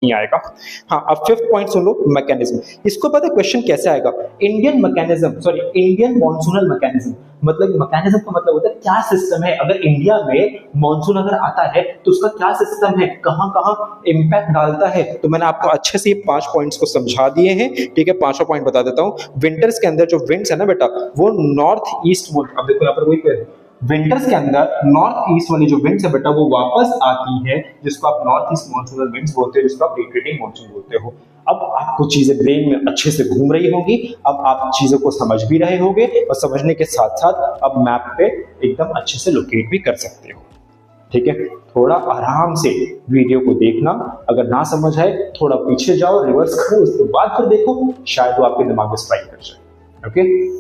नहीं आएगा। हाँ, अब फिफ्थ पॉइंट सुन लो, मैकेनिज्म। इसको पता है क्वेश्चन कैसे आएगा? Indian mechanism, sorry Indian monsoonal mechanism, मतलब मैकेनिज्म का मतलब होता है क्या सिस्टम है, अगर इंडिया में मॉनसून अगर आता है तो उसका क्या सिस्टम है, कहां कहां इंपैक्ट डालता है। तो मैंने आपको अच्छे से ये 5 पॉइंट्स को समझा दिए हैं, ठीक है। पांचों पॉइंट बता देता हूं। विंटर्स के अंदर जो विंड्स है ना बेटा, वो नॉर्थ ईस्ट, अब देखो यहाँ पर वही पे विंटर्स के अंदर नॉर्थ ईस्ट वाली जो विंड्स है बेटा, वो वापस आती है, जिसको आप नॉर्थ ईस्ट मॉनसूनल विंड्स बोलते हो, जिसको आप रिट्रीटिंग मॉनसून बोलते हो। अब आपको चीजें ब्रेन में अच्छे से घूम रही होंगी, अब आप चीजों को समझ भी रहे होंगे, और समझने के साथ साथ अब मैप पे एकदम अच्छे से लोकेट भी कर सकते हो, ठीक है। थोड़ा आराम से वीडियो को देखना, अगर ना समझ आए थोड़ा पीछे जाओ, रिवर्स करो, उसके बाद फिर देखो, शायद वो आपके दिमाग में स्ट्राइक कर जाए। ओके,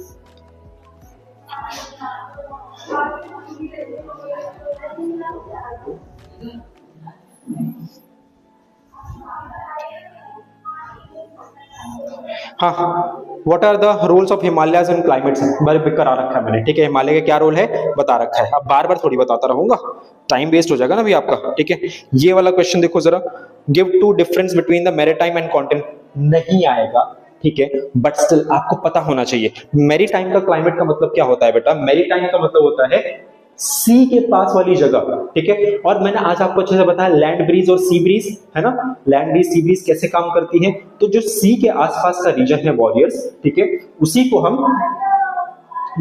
हाँ, what are the roles of Himalayas in climates, बारे में करा रखा है मैंने, ठीक है। हिमालय का क्या रोल है बता रखा है, अब बार बार थोड़ी बताता रहूंगा, टाइम वेस्ट हो जाएगा ना भी आपका, ठीक है। ये वाला क्वेश्चन देखो जरा, give two difference between the maritime and continent, नहीं आएगा, ठीक है, बट स्टिल आपको पता होना चाहिए। मैरीटाइम का क्लाइमेट का मतलब क्या होता है बेटा? मैरीटाइम का मतलब होता है सी के पास वाली जगह, ठीक है। और मैंने आज आपको अच्छे से बताया लैंड ब्रीज और सी ब्रीज, है ना, लैंड ब्रीज सी ब्रीज कैसे काम करती है। तो जो सी के आसपास का रीजन है वॉरियर्स, ठीक है, उसी को हम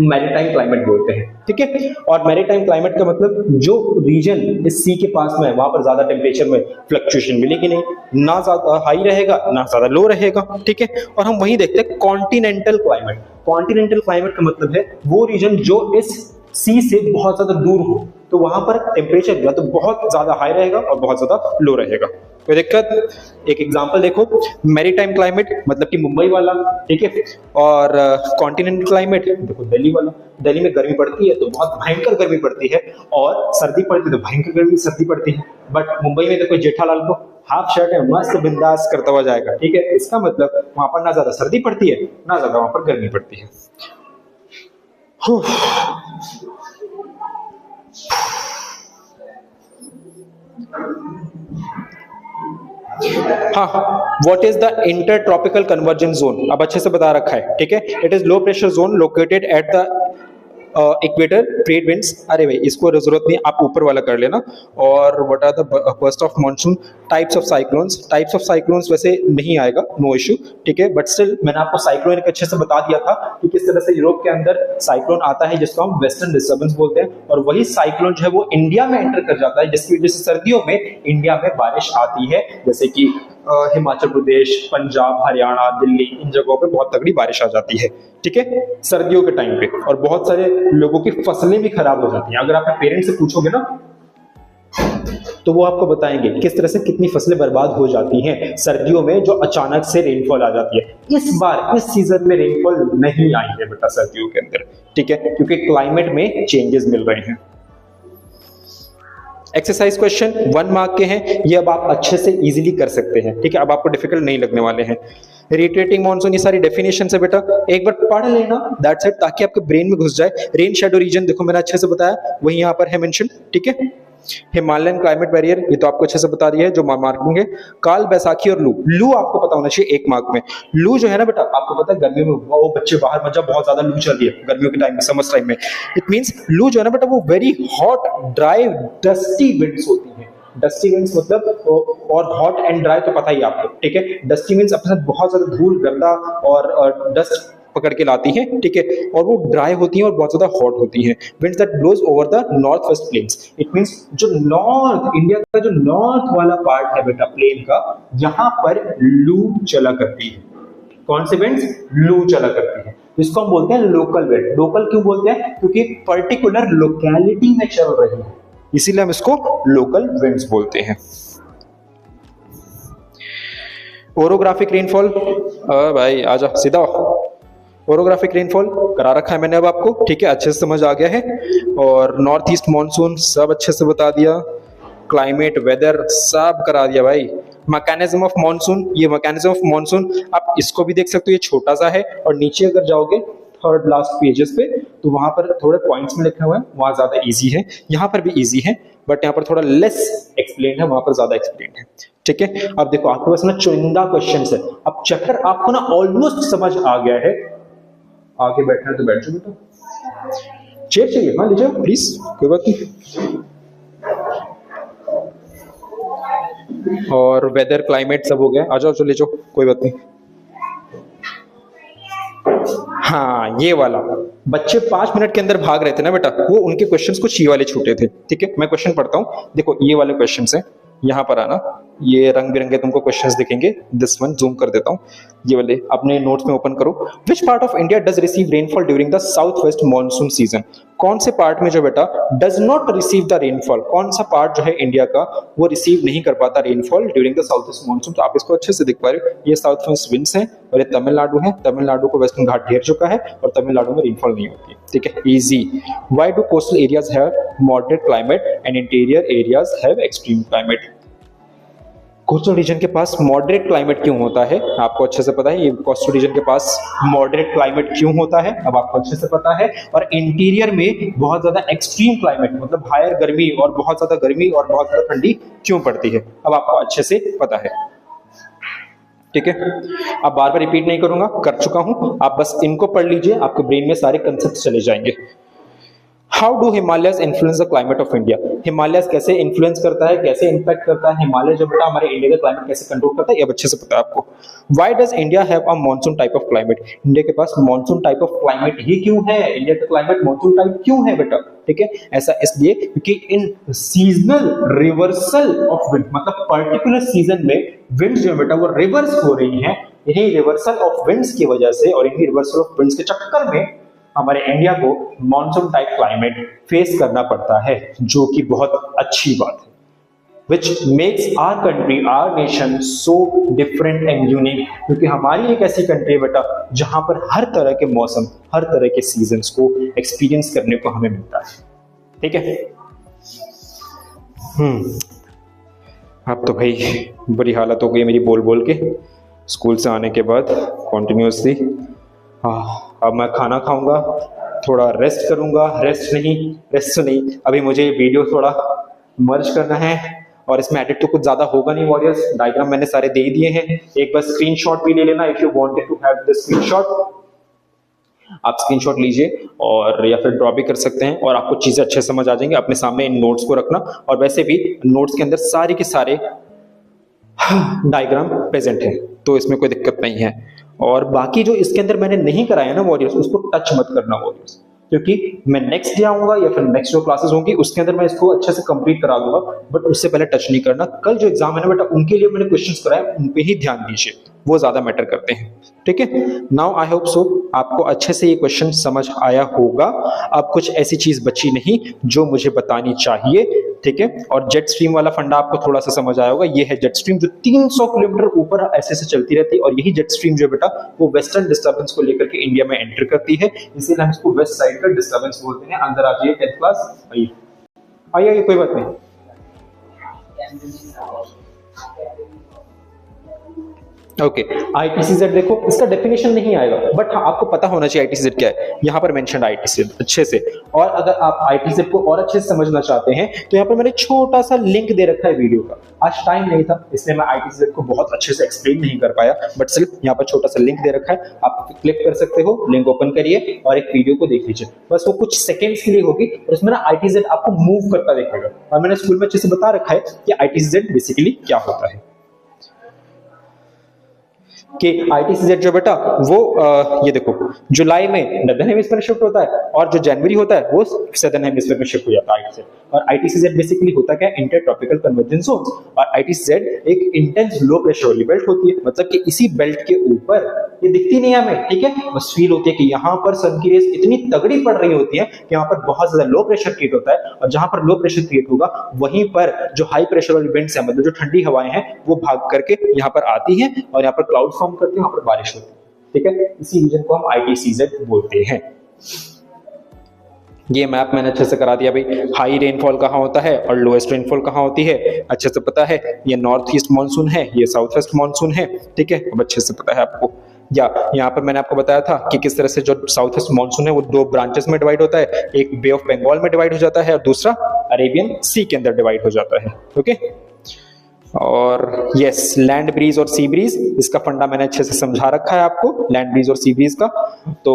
मैरीटाइम क्लाइमेट बोलते हैं, ठीक है। और मैरीटाइम क्लाइमेट का मतलब जो रीजन इस सी के पास में है, वहां पर ज्यादा टेम्परेचर में फ्लक्चुएशन मिलेगी नहीं, ना ज्यादा हाई रहेगा ना ज्यादा लो रहेगा, ठीक है। और हम वही देखते हैं कॉन्टिनेंटल क्लाइमेट। कॉन्टिनेंटल क्लाइमेट का मतलब है वो रीजन जो इस सी से बहुत ज्यादा दूर हो, तो वहां पर टेम्परेचर या तो बहुत ज्यादा हाई रहेगा और बहुत ज्यादा लो रहेगा। कोई दिक्कत? एक एग्जांपल देखो, मैरीटाइम क्लाइमेट मतलब कि मुंबई वाला, ठीक है, और कॉन्टिनेंटल क्लाइमेट देखो दिल्ली वाला। दिल्ली में गर्मी पड़ती है तो बहुत भयंकर गर्मी पड़ती है, और सर्दी पड़ती है तो भयंकर गर्मी सर्दी पड़ती है। बट मुंबई में देखो जेठालाल को हाफ शर्ट है, मस्त बिंदास करता हुआ जाएगा, ठीक है। इसका मतलब वहां पर ना ज्यादा सर्दी पड़ती है ना ज्यादा वहां पर गर्मी पड़ती है। हाँ, what is the inter tropical convergence zone, अब अच्छे से बता रखा है, ठीक है। It is low pressure zone located at the equator, trade winds, अरे भाई इसको जरूरत नहीं, आप ऊपर वाला कर लेना। और what are the burst of monsoon, types of cyclones, types of cyclones वैसे नहीं आएगा, नो इश्यू, ठीक है। बट स्टिल मैंने आपको साइक्लोन अच्छे से बता दिया था कि किस तरह से यूरोप के अंदर साइक्लोन आता है, जिसको हम वेस्टर्न डिस्टर्बेंस बोलते हैं, और वही साइक्लोन जो है वो इंडिया में एंटर कर जाता है, जिसकी वजह से सर्दियों में इंडिया में बारिश आती है, जैसे कि हिमाचल प्रदेश, पंजाब, हरियाणा, दिल्ली, इन जगहों पे बहुत तगड़ी बारिश आ जाती है, ठीक है, सर्दियों के टाइम पे। और बहुत सारे लोगों की फसलें भी खराब हो जाती हैं। अगर आप अपने पेरेंट्स से पूछोगे ना तो वो आपको बताएंगे किस तरह से कितनी फसलें बर्बाद हो जाती हैं सर्दियों में, जो अचानक से रेनफॉल आ जाती है। इस बार इस सीजन में रेनफॉल नहीं आई है बेटा सर्दियों के अंदर, ठीक है, क्योंकि क्लाइमेट में चेंजेस मिल रहे हैं। एक्सरसाइज क्वेश्चन 1 मार्क के हैं, ये अब आप अच्छे से इजीली कर सकते हैं, ठीक है, अब आपको डिफिकल्ट नहीं लगने वाले हैं। रिट्रेटिंग मॉनसून, ये सारी डेफिनेशन है बेटा, एक बार पढ़ लेना, दैट्स इट, ताकि आपके ब्रेन में घुस जाए। रेन शैडो रीजन देखो मैंने अच्छे से बताया, वही यहाँ पर है मेंशन, ठीक है। हिमालयन क्लाइमेट बैरियर, ये तो आपको अच्छे से बता दिया है, जो मार्किंग है। काल बैसाखी और लू, लू आपको पता होना चाहिए 1 मार्क में। लू जो है ना बेटा, आपको पता है गर्मियों में वो बच्चे बाहर मत जाओ, बहुत ज्यादा लू चल रही है गर्मियों के टाइम में, समर टाइम में। इट मींस लू जो है ना बेटा, वो very hot, dry, dusty winds होती है। डस्टी विंड्स मतलब, और हॉट एंड ड्राई तो पता ही आपको, ठीक है। डस्टी विंड्स अपने साथ बहुत ज्यादा धूल, गंदा और डस्ट पकड़ के लाती हैं, ठीक है, और वो ड्राई होती हैं और बहुत ज्यादा हॉट होती हैं। Winds that blows over the north west plains, it means जो नॉर्थ इंडिया का जो नॉर्थ वाला पार्ट है बेटा प्लेन का, यहां पर लू चला करती है। कौन से विंड्स? लू चला करती है, जिसको हम बोलते हैं लोकल विंड। लोकल क्यों बोलते हैं? क्योंकि पर्टिकुलर लोकेलिटी में चल रही है, इसीलिए हम इसको लोकल विंड्स बोलते हैं। ओरोग्राफिक रेनफॉल, भाई आजा सीधा, ओरोग्राफिक रेनफॉल करा रखा है मैंने अब आपको, ठीक है, अच्छे से समझ आ गया है। और नॉर्थ ईस्ट मॉनसून सब अच्छे से बता दिया, क्लाइमेट, वेदर सब करा दिया भाई। मैकेनिज्म ऑफ मॉनसून, ये मैकेनिज्म ऑफ मॉनसून आप इसको भी देख सकते हो, ये छोटा सा है, और नीचे अगर जाओगे थर्ड लास्ट पेजेस पे, तो वहां पर थोड़े पॉइंट्स में लिखे हुए हैं, वहां ज्यादा इजी है, यहाँ पर भी इजी है, बट यहाँ पर थोड़ा लेस एक्सप्लेन है, वहां पर ज्यादा एक्सप्लेन है। ठीक है, अब देखो आपके पास ना चुनिंदा क्वेश्चन है, अब चैप्टर आपको ना ऑलमोस्ट समझ आ गया है, आगे बैठना है तो बैठ जाओ बेटा, चेयर चाहिए, हाँ लीजिए प्लीज, कोई बात नहीं। और वेदर क्लाइमेट सब हो गया, आ जाओ चले जाओ, कोई बात नहीं। हाँ ये वाला बच्चे 5 मिनट के अंदर भाग रहे थे ना बेटा, वो उनके क्वेश्चंस कुछ ये वाले छूटे थे। ठीक है, मैं क्वेश्चन पढ़ता हूँ, देखो ये वाले क्वेश्चंस हैं, यहाँ पर आना, ये रंग बिरंगे तुमको क्वेश्चंस दिखेंगे, दिस वन जूम कर देता हूँ, ये वाले अपने नोट्स में ओपन करो। Which part of India does receive rainfall during the south west monsoon season? कौन से पार्ट में जो बेटा does not receive the rainfall, कौन सा पार्ट जो है इंडिया का वो रिसीव नहीं कर पाता rainfall during the south west monsoon? तो आप इसको अच्छे से देख पा रहे हो, ये साउथ वेस्ट विंड्स हैं और ये तमिलनाडु है, तमिलनाडु को वेस्टर्न घाट घेर चुका है और तमिलनाडु में रेनफॉल नहीं होती है। ठीक है, easy. Why do coastal areas have moderate climate and interior areas have extreme climate? Coastal region के पास मॉडरेट क्लाइमेट क्यों होता है? आपको अच्छे से पता है, ये कोस्टल रीजन के पास मॉडरेट क्लाइमेट क्यों होता है, अब आपको अच्छे से पता है। और इंटीरियर में बहुत ज्यादा एक्सट्रीम क्लाइमेट, मतलब हायर गर्मी और बहुत ज्यादा गर्मी और बहुत ज्यादा ठंडी क्यों पड़ती है, अब आपको अच्छे से पता है। ठीक है, अब बार बार रिपीट नहीं करूंगा, कर चुका हूं, आप बस इनको पढ़ लीजिए, आपके ब्रेन में सारे कंसेप्ट चले जाएंगे। How do Himalayas influence the climate of India? Himalayas कैसे इन्फ्लुएंस करता है, कैसे इंपैक्ट करता है, हिमालय जो बेटा हमारे इंडिया का क्लाइमेट कैसे कंट्रोल करता है, ये अच्छे से पता है आपको। Why does India have a monsoon type of climate? India के पास मॉनसून टाइप ऑफ क्लाइमेट ही क्यों है? इंडिया का क्लाइमेट मॉनसून टाइप क्यों है बेटा? ठीक है, ऐसा इसलिए क्योंकि इन सीजनल रिवर्सल ऑफ विंड, मतलब पर्टिकुलर सीजन में विंड्स जो बेटा वो रिवर्स हो रही है, यही रिवर्सल ऑफ विंड्स की वजह से और इन्हीं रिवर्सल ऑफ विंड्स के चक्कर में हमारे इंडिया को मॉनसून टाइप क्लाइमेट फेस करना पड़ता है, जो कि बहुत अच्छी बात है। Which makes our country, our nation so different and unique, क्योंकि हमारी एक ऐसी कंट्री है बेटा जहां पर हर तरह के मौसम, हर तरह के सीजन्स को एक्सपीरियंस करने को हमें मिलता है। ठीक है, अब तो भाई बुरी हालत हो गई मेरी बोल बोल के, स्कूल से आने के बाद कॉन्टिन्यूसली। अब मैं खाना खाऊंगा, थोड़ा रेस्ट करूंगा, रेस्ट नहीं, अभी मुझे वीडियो थोड़ा मर्ज करना है और इसमें एडिट तो कुछ ज्यादा होगा नहीं वॉरियर्स, डायग्राम मैंने सारे दे दिए हैं, एक बार स्क्रीनशॉट भी ले लेना if you wanted to have the screenshot. आप स्क्रीनशॉट लीजिए और या फिर ड्रॉ भी कर सकते हैं और आपको चीजें अच्छे समझ आ जाएंगे। अपने सामने इन नोट्स को रखना, और वैसे भी नोट्स के अंदर सारे के सारे डायग्राम प्रेजेंट है, तो इसमें कोई दिक्कत नहीं है। और बाकी जो इसके अंदर मैंने नहीं कराया ना वॉरियर्स, उसको टच मत करना वॉरियर्स, क्योंकि मैं नेक्स्ट डे आऊंगा या फिर नेक्स्ट जो क्लासेस होंगी उसके अंदर मैं इसको अच्छे से कंप्लीट करा दूंगा, बट उससे पहले टच नहीं करना। कल जो एग्जाम है ना बेटा, उनके लिए मैंने क्वेश्चंस कराए, उन पे ही ध्यान दीजिए, वो ज्यादा मैटर करते हैं। ठीक है, नाउ आई होप सो आपको अच्छे से ये क्वेश्चन समझ आया होगा। अब कुछ ऐसी चीज बची नहीं जो मुझे बतानी चाहिए। ठीक है, और जेट स्ट्रीम वाला फंडा आपको थोड़ा सा समझ आया होगा। ये है जेट स्ट्रीम जो 300 किलोमीटर ऊपर ऐसे से चलती रहती है, और यही जेट स्ट्रीम जो बेटा वो वेस्टर्न डिस्टर्बेंस को लेकर के इंडिया में एंटर करती है, इसीलिए हम इसको वेस्ट साइड का डिस्टर्बेंस बोलते हैं। अंदर आ जाइए 10th क्लास, आइए कोई बात नहीं। ओके, ITCZ देखो, इसका डेफिनेशन नहीं आएगा, बट हाँ आपको पता होना चाहिए ITCZ क्या है। यहाँ पर मेंशन ITCZ अच्छे से, और अगर आप ITCZ को और अच्छे से समझना चाहते हैं तो यहाँ पर मैंने छोटा सा लिंक दे रखा है वीडियो का। आज टाइम नहीं था इसलिए मैं ITCZ को बहुत अच्छे से एक्सप्लेन नहीं कर पाया, बट सिर्फ यहाँ पर छोटा सा लिंक दे रखा है, आप क्लिक कर सकते हो, लिंक ओपन करिए और एक वीडियो को देख लीजिए। बस वो कुछ सेकेंड्स के लिए होगी और उसमें ना ITCZ आपको मूव करता दिखेगा, और मैंने स्कूल में अच्छे से बता रखा है कि ITCZ बेसिकली क्या होता है। कि ITCZ जो बेटा वो ये देखो जुलाई में नॉर्दर्न हेमिस्फीयर शिफ्ट होता है और जो जनवरी होता है वो सदर्न हेमिस्फीयर में शिफ्ट हो जाता है ITCZ। और ITCZ बेसिकली होता क्या है, इंटर ट्रॉपिकल कन्वर्जेंस जोन। और ITCZ एक इंटेंस लो प्रेशर वाली बेल्ट होती है, मतलब कि इसी बेल्ट के ऊपर, ये दिखती नहीं है हमें, ठीक है, बस फील होती है कि यहाँ पर सन की रेस इतनी तगड़ी पड़ रही होती है कि यहाँ पर बहुत ज्यादा लो प्रेशर क्रिएट होता है, और जहां पर लो प्रेशर क्रिएट होगा वहीं पर जो हाई प्रेशर वाली विंड्स है, मतलब जो ठंडी हवाएं हैं, वो भाग करके यहाँ पर आती हैं और यहाँ पर क्लाउड फॉर्म करते हैं, यहाँ पर बारिश होती है। ठीक है, इसी रीजन को हम ITCZ बोलते हैं। ये मैप मैंने अच्छे से करा दिया भाई, हाई रेनफॉल कहाँ होता है और लोएस्ट रेनफॉल कहाँ होती है, अच्छे से पता है। ये नॉर्थ ईस्ट मानसून है, ये साउथ वेस्ट मानसून है। ठीक है, अब अच्छे से पता है आपको। या यहाँ पर मैंने आपको बताया था कि किस तरह से जो साउथ ईस्ट मानसून है वो दो ब्रांचेस में डिवाइड होता है, एक बे ऑफ बंगाल में डिवाइड हो जाता है और दूसरा अरेबियन सी के अंदर डिवाइड हो जाता है। ओके, और यस, लैंड ब्रीज और सी ब्रीज, इसका फंडा मैंने अच्छे से समझा रखा है आपको, लैंड ब्रीज और सी ब्रीज का, तो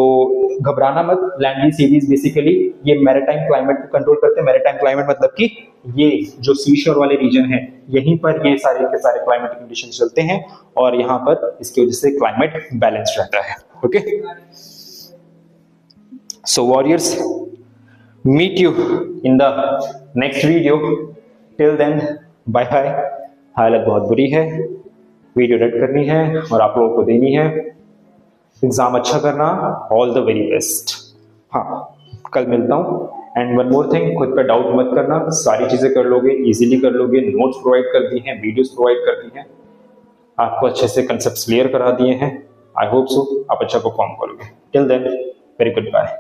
घबराना मत। Land breeze sea breeze basically ये मैरीटाइम क्लाइमेट को कंट्रोल करते हैं। मैरीटाइम क्लाइमेट मतलब कि ये जो सी शोर वाले रीजन है यहीं पर ये सारे के सारे क्लाइमेटिक कंडीशन चलते हैं और यहाँ पर इसकी वजह से क्लाइमेट बैलेंस रहता है। Okay, so warriors, meet you in the next video. Till then, bye bye. हालत बहुत बुरी है, वीडियो एडिट करनी है और आप लोगों को देनी है। एग्जाम अच्छा करना, ऑल द वेरी बेस्ट। हाँ, कल मिलता हूँ। एंड वन मोर थिंग, खुद पे डाउट मत करना, सारी चीजें कर लोगे, इजीली कर लोगे। नोट्स प्रोवाइड कर दी हैं, वीडियोस प्रोवाइड कर दी हैं, आपको अच्छे से कंसेप्ट क्लियर करा दिए हैं। आई होप सो आप अच्छा परफॉर्म करोगे। Till then, very good bye.